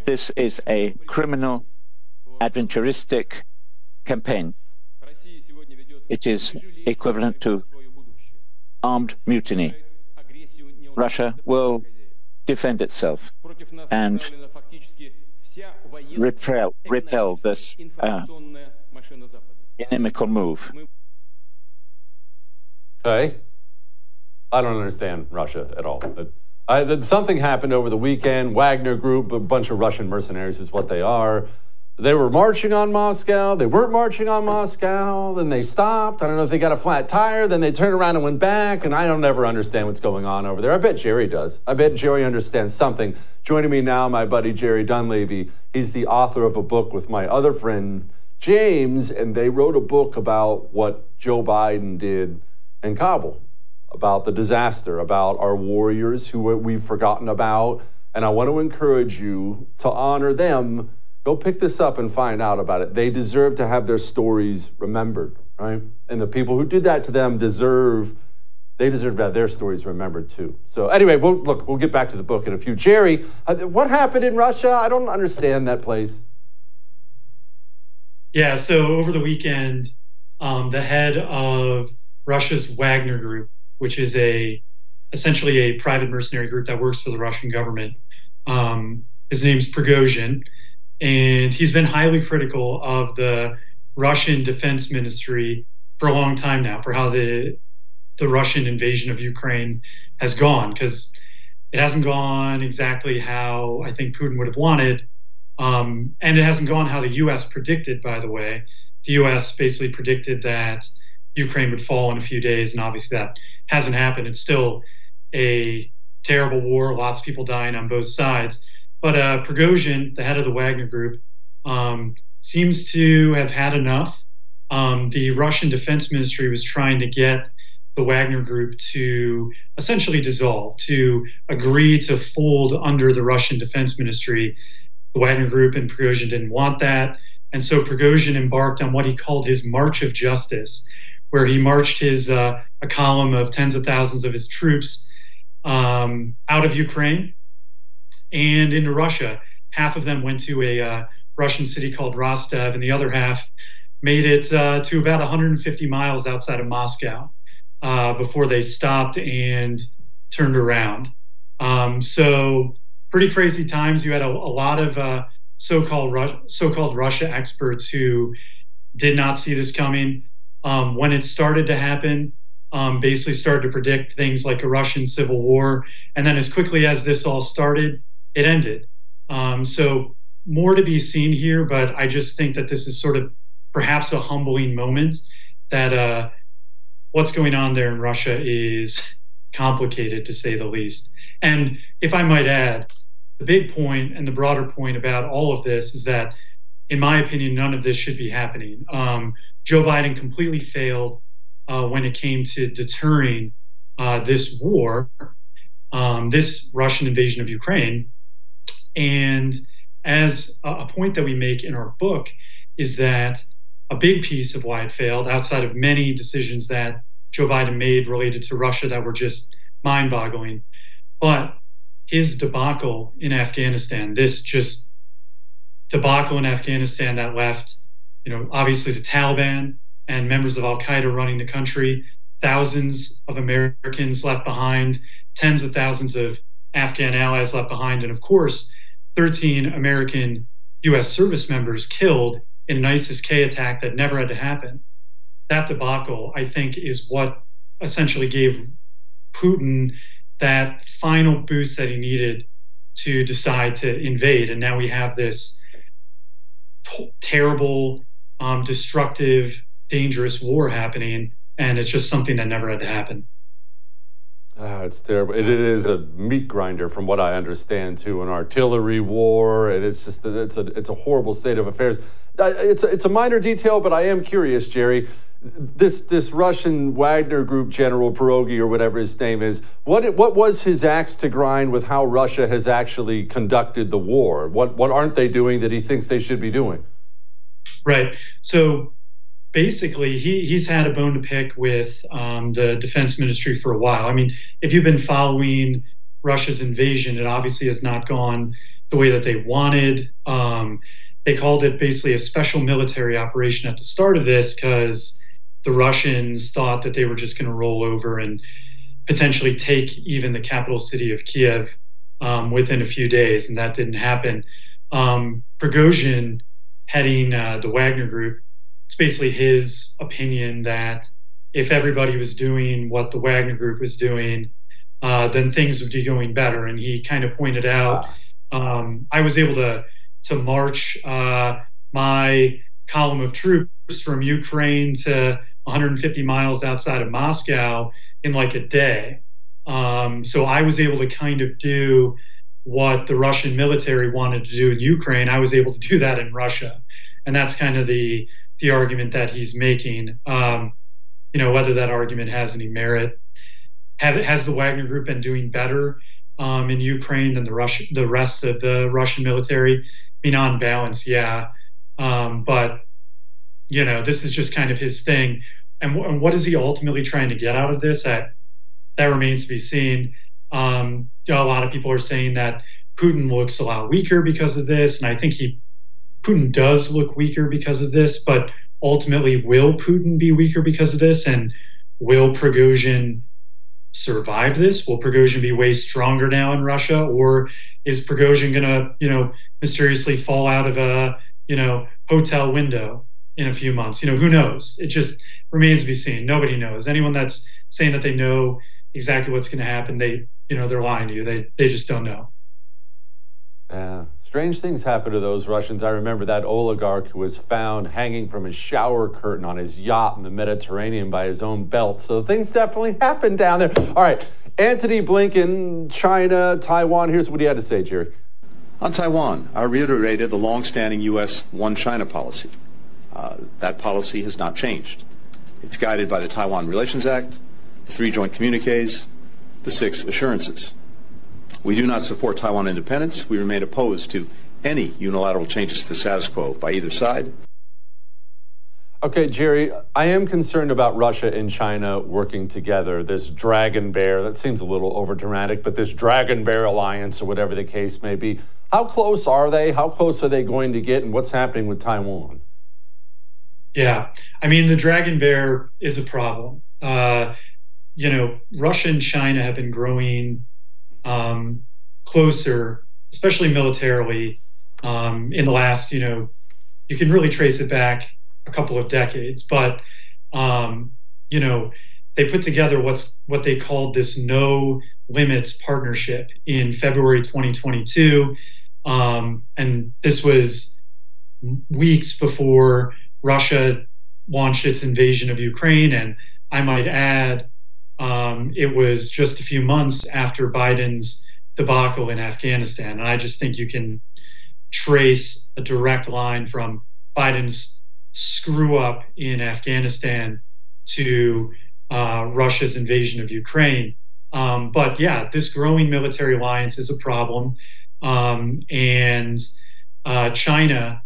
This is a criminal, adventuristic campaign. It is equivalent to armed mutiny. Russia will defend itself and repel this inimical move. Okay. I don't understand Russia at all. But something happened over the weekend. Wagner Group, a bunch of Russian mercenaries is what they are. They were marching on Moscow. They weren't marching on Moscow. Then they stopped. I don't know if they got a flat tire. Then they turned around and went back. And I don't ever understand what's going on over there. I bet Jerry does. I bet Jerry understands something. Joining me now, my buddy Jerry Dunleavy. He's the author of a book with my other friend, James. And they wrote a book about what Joe Biden did in Kabul, about the disaster, about our warriors who we've forgotten about. And I want to encourage you to honor them. Go pick this up and find out about it. They deserve to have their stories remembered, right? And the people who did that to them deserve to have their stories remembered too. So anyway, we'll get back to the book in a few. Jerry, what happened in Russia? I don't understand that place. Yeah, so over the weekend, the head of Russia's Wagner Group, which is essentially a private mercenary group that works for the Russian government, his name's Prigozhin. And he's been highly critical of the Russian Defense Ministry for a long time now, for how the Russian invasion of Ukraine has gone, because it hasn't gone exactly how I think Putin would have wanted. And it hasn't gone how the U.S. predicted, by the way. The U.S. basically predicted that Ukraine would fall in a few days, and obviously that hasn't happened. It's still a terrible war, lots of people dying on both sides. But Prigozhin, the head of the Wagner Group, seems to have had enough. The Russian Defense Ministry was trying to get the Wagner Group to essentially dissolve, to agree to fold under the Russian Defense Ministry. The Wagner Group and Prigozhin didn't want that. And so Prigozhin embarked on what he called his March of Justice, where he marched a column of tens of thousands of his troops out of Ukraine and into Russia. Half of them went to a Russian city called Rostov, and the other half made it to about 150 miles outside of Moscow before they stopped and turned around. So pretty crazy times. You had a lot of so-called Russia experts who did not see this coming. When it started to happen, basically started to predict things like a Russian civil war. And then as quickly as this all started, it ended. So more to be seen here, but I just think that this is sort of perhaps a humbling moment, that what's going on there in Russia is complicated, to say the least. And if I might add, the big point and the broader point about all of this is that, in my opinion, none of this should be happening. Joe Biden completely failed when it came to deterring this war, this Russian invasion of Ukraine. And as a point that we make in our book is that a big piece of why it failed, outside of many decisions that Joe Biden made related to Russia that were just mind-boggling, but his debacle in Afghanistan, this just debacle in Afghanistan that left, obviously the Taliban and members of Al-Qaeda running the country, thousands of Americans left behind, tens of thousands of Afghan allies left behind, and of course, 13 American U.S. service members killed in an ISIS-K attack that never had to happen. That debacle, I think, is what essentially gave Putin that final boost that he needed to decide to invade. And now we have this terrible, destructive, dangerous war happening, and it's just something that never had to happen. It's terrible. It is a meat grinder, from what I understand, too, an artillery war, and it's just it's a horrible state of affairs. It's a minor detail, but I am curious, Jerry. This Russian Wagner Group General Pierogi, or whatever his name is, what was his axe to grind with how Russia has actually conducted the war? What aren't they doing that he thinks they should be doing? Right. So basically, he's had a bone to pick with the defense ministry for a while. I mean, if you've been following Russia's invasion, it obviously has not gone the way that they wanted. They called it basically a special military operation at the start of this because the Russians thought that they were just going to roll over and potentially take even the capital city of Kiev within a few days, and that didn't happen. Prigozhin, heading the Wagner Group, it's basically his opinion that if everybody was doing what the Wagner Group was doing, then things would be going better. And he kind of pointed out, I was able to march my column of troops from Ukraine to 150 miles outside of Moscow in like a day. So I was able to kind of do what the Russian military wanted to do in Ukraine. I was able to do that in Russia. And that's kind of the argument that he's making. Whether that argument has any merit. Has the Wagner Group been doing better in Ukraine than the rest of the Russian military? I mean, on balance, yeah. But this is just kind of his thing. And what is he ultimately trying to get out of this? That remains to be seen. A lot of people are saying that Putin looks a lot weaker because of this, and I think Putin does look weaker because of this. But ultimately, will Putin be weaker because of this? And will Prigozhin survive this? Will Prigozhin be way stronger now in Russia, or is Prigozhin going to, mysteriously fall out of a, hotel window in a few months? Who knows? It just remains to be seen. Nobody knows. Anyone that's saying that they know exactly what's going to happen, they're lying to you. They just don't know. Yeah, strange things happen to those Russians. I remember that oligarch who was found hanging from his shower curtain on his yacht in the Mediterranean by his own belt. So things definitely happen down there. All right, Antony Blinken, China, Taiwan. Here's what he had to say, Jerry. On Taiwan, I reiterated the long-standing U.S. One China policy. That policy has not changed. It's guided by the Taiwan Relations Act, the 3 joint communiques, the 6 assurances. We do not support Taiwan independence. We remain opposed to any unilateral changes to the status quo by either side. Okay, Jerry, I am concerned about Russia and China working together. This dragon bear, that seems a little overdramatic, but this dragon bear alliance or whatever the case may be. How close are they? How close are they going to get? And what's happening with Taiwan? Yeah, I mean, the dragon bear is a problem. Russia and China have been growing closer, especially militarily, in the last, you can really trace it back a couple of decades. But, they put together what they called this no limits partnership in February 2022. And this was weeks before Russia launched its invasion of Ukraine. And I might add, it was just a few months after Biden's debacle in Afghanistan. And I just think you can trace a direct line from Biden's screw up in Afghanistan to Russia's invasion of Ukraine. But yeah, this growing military alliance is a problem. And China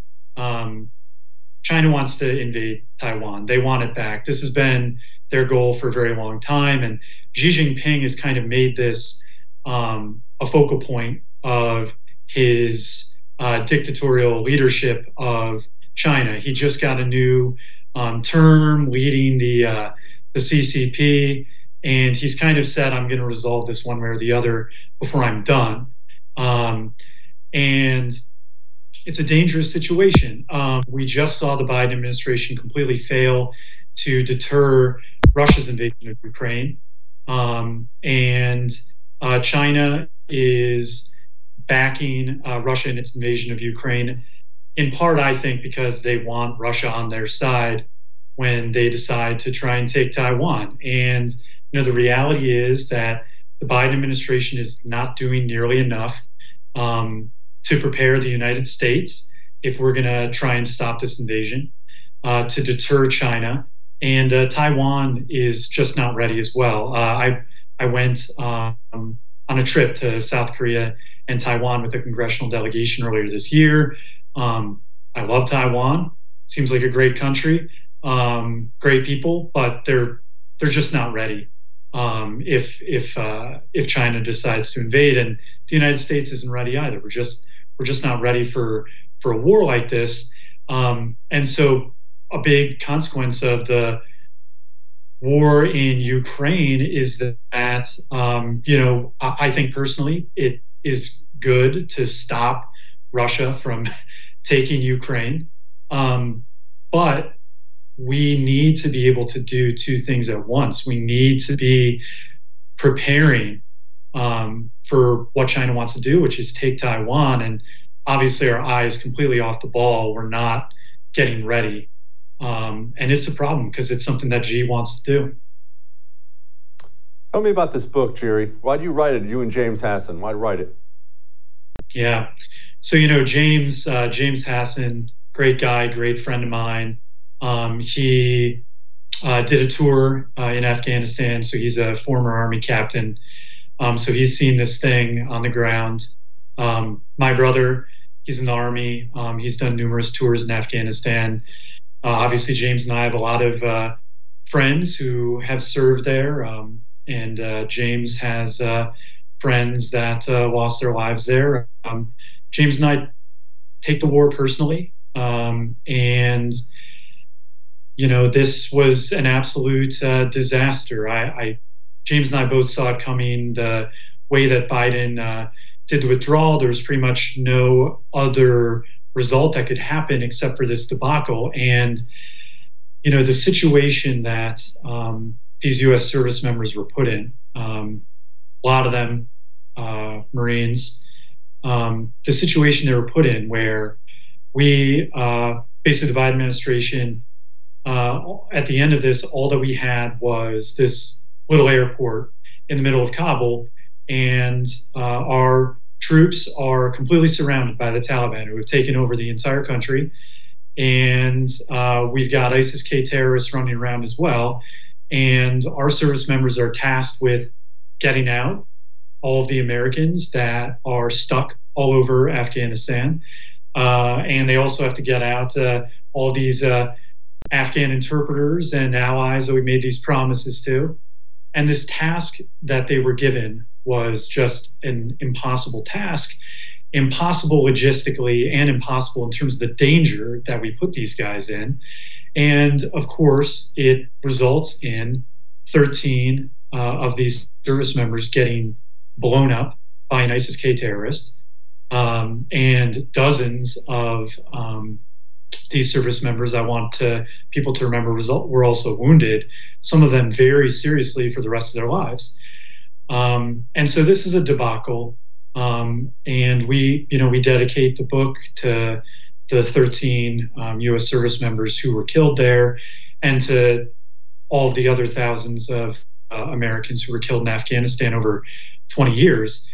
wants to invade Taiwan. They want it back. This has been their goal for a very long time. And Xi Jinping has kind of made this a focal point of his dictatorial leadership of China. He just got a new term leading the CCP, and he's kind of said, I'm going to resolve this one way or the other before I'm done. And it's a dangerous situation. We just saw the Biden administration completely fail to deter Russia's invasion of Ukraine. And China is backing Russia in its invasion of Ukraine, in part, I think, because they want Russia on their side when they decide to try and take Taiwan. And the reality is that the Biden administration is not doing nearly enough to prepare the United States, if we're going to try and stop this invasion, to deter China. And Taiwan is just not ready as well. I went on a trip to South Korea and Taiwan with a congressional delegation earlier this year. I love Taiwan. Seems like a great country, great people, but they're just not ready. If China decides to invade, and the United States isn't ready either. we're just not ready for a war like this. And so a big consequence of the war in Ukraine is that, I think personally it is good to stop Russia from taking Ukraine. But we need to be able to do two things at once. We need to be preparing for what China wants to do, which is take Taiwan. And obviously our eye is completely off the ball. We're not getting ready. And it's a problem because it's something that Xi wants to do. Tell me about this book, Jerry. Why'd you write it? You and James Hassan, why'd you write it? Yeah. So, James Hassan, great guy, great friend of mine. He did a tour in Afghanistan. So he's a former Army captain. So he's seen this thing on the ground. My brother, he's in the Army. He's done numerous tours in Afghanistan. Obviously, James and I have a lot of friends who have served there. And James has friends that lost their lives there. James and I take the war personally. And this was an absolute disaster. James and I both saw it coming. The way that Biden did the withdrawal, there was pretty much no other result that could happen except for this debacle. And, the situation that these U.S. service members were put in, a lot of them Marines, the situation they were put in where we, basically the Biden administration, at the end of this, all that we had was this little airport in the middle of Kabul, and our troops are completely surrounded by the Taliban, who have taken over the entire country. And we've got ISIS-K terrorists running around as well. And our service members are tasked with getting out all of the Americans that are stuck all over Afghanistan. And they also have to get out all these Afghan interpreters and allies that we made these promises to. And this task that they were given was just an impossible task, impossible logistically and impossible in terms of the danger that we put these guys in. And of course, it results in 13 of these service members getting blown up by an ISIS-K terrorist, and dozens of these service members, I want people to remember, were also wounded, some of them very seriously for the rest of their lives. And so this is a debacle. And we dedicate the book to the 13 U.S. service members who were killed there, and to all of the other thousands of Americans who were killed in Afghanistan over 20 years.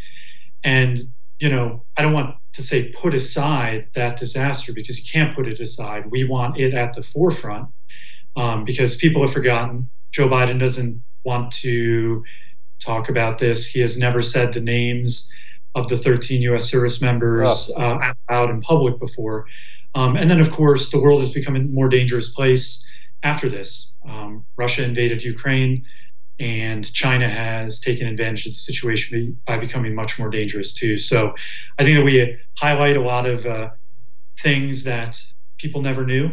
And, I don't want to say put aside that disaster, because you can't put it aside. We want it at the forefront, because people have forgotten. Joe Biden doesn't want to talk about this. He has never said the names of the 13 U.S. service members out in public before. And then, of course, the world has become a more dangerous place after this. Russia invaded Ukraine, and China has taken advantage of the situation by becoming much more dangerous too. So I think that we highlight a lot of things that people never knew.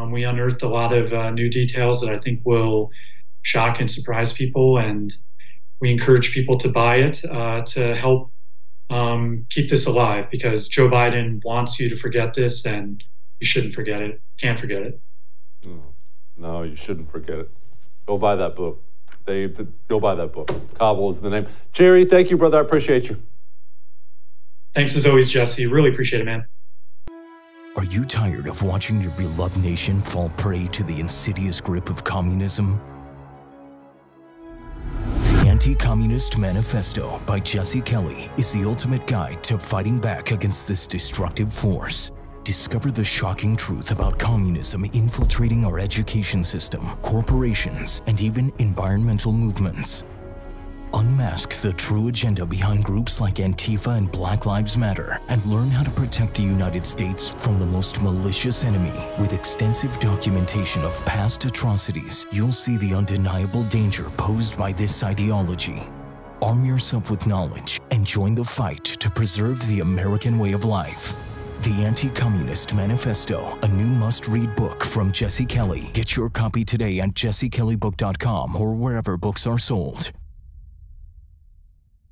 We unearthed a lot of new details that I think will shock and surprise people, and we encourage people to buy it to help keep this alive, because Joe Biden wants you to forget this, and you shouldn't forget it. Can't forget it. No, you shouldn't forget it. Go buy that book. Go buy that book. Kabul is the name. Jerry, thank you, brother. I appreciate you. Thanks as always, Jesse. Really appreciate it, man. Are you tired of watching your beloved nation fall prey to the insidious grip of communism? The Anti-Communist Manifesto by Jesse Kelly is the ultimate guide to fighting back against this destructive force. Discover the shocking truth about communism infiltrating our education system, corporations, and even environmental movements. Unmask the true agenda behind groups like Antifa and Black Lives Matter, and learn how to protect the United States from the most malicious enemy. With extensive documentation of past atrocities, you'll see the undeniable danger posed by this ideology. Arm yourself with knowledge and join the fight to preserve the American way of life. The Anti-Communist Manifesto, a new must-read book from Jesse Kelly. Get your copy today at jessekellybook.com or wherever books are sold.